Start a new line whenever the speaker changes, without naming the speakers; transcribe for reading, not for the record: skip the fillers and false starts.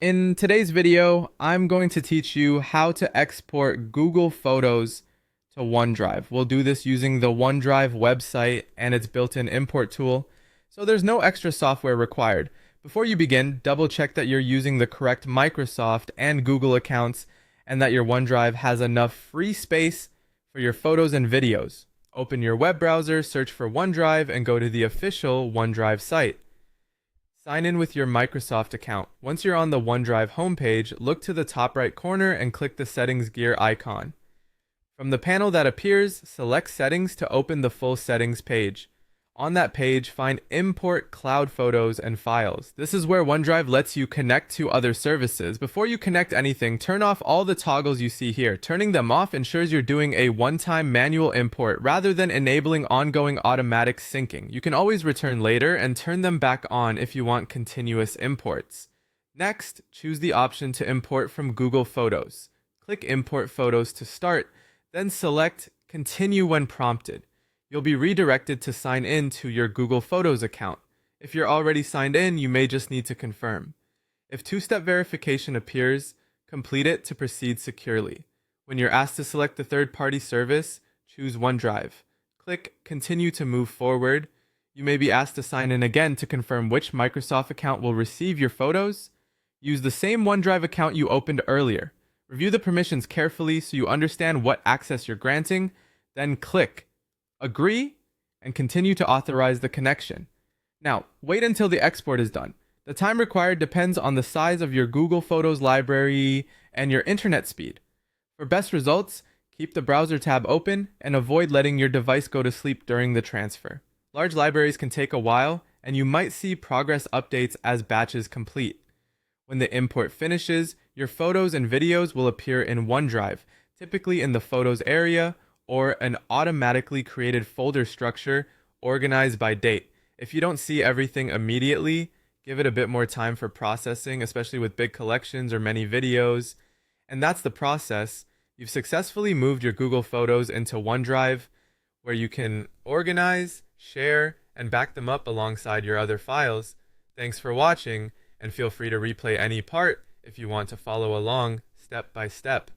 In today's video, I'm going to teach you how to export Google Photos to OneDrive. We'll do this using the OneDrive website and its built-in import tool, so there's no extra software required. Before you begin, double check that you're using the correct Microsoft and Google accounts and that your OneDrive has enough free space for your photos and videos. Open your web browser, search for OneDrive, and go to the official OneDrive site. Sign in with your Microsoft account. Once you're on the OneDrive homepage, look to the top right corner and click the Settings gear icon. From the panel that appears, select Settings to open the full settings page. On that page, find Import Cloud Photos and Files. This is where OneDrive lets you connect to other services. Before you connect anything, turn off all the toggles you see here. Turning them off ensures you're doing a one-time manual import rather than enabling ongoing automatic syncing. You can always return later and turn them back on if you want continuous imports. Next, choose the option to import from Google Photos. Click Import Photos to start, then select Continue when prompted. You'll be redirected to sign in to your Google Photos account. If you're already signed in, you may just need to confirm. If two-step verification appears, complete it to proceed securely. When you're asked to select the third-party service, choose OneDrive. Click Continue to move forward. You may be asked to sign in again to confirm which Microsoft account will receive your photos. Use the same OneDrive account you opened earlier. Review the permissions carefully so you understand what access you're granting, then click Agree, and continue to authorize the connection. Now, wait until the export is done. The time required depends on the size of your Google Photos library and your internet speed. For best results, keep the browser tab open and avoid letting your device go to sleep during the transfer. Large libraries can take a while, and you might see progress updates as batches complete. When the import finishes, your photos and videos will appear in OneDrive, typically in the Photos area, or an automatically created folder structure organized by date. If you don't see everything immediately, give it a bit more time for processing, especially with big collections or many videos. And that's the process. You've successfully moved your Google Photos into OneDrive, where you can organize, share, and back them up alongside your other files. Thanks for watching, and feel free to replay any part if you want to follow along step by step.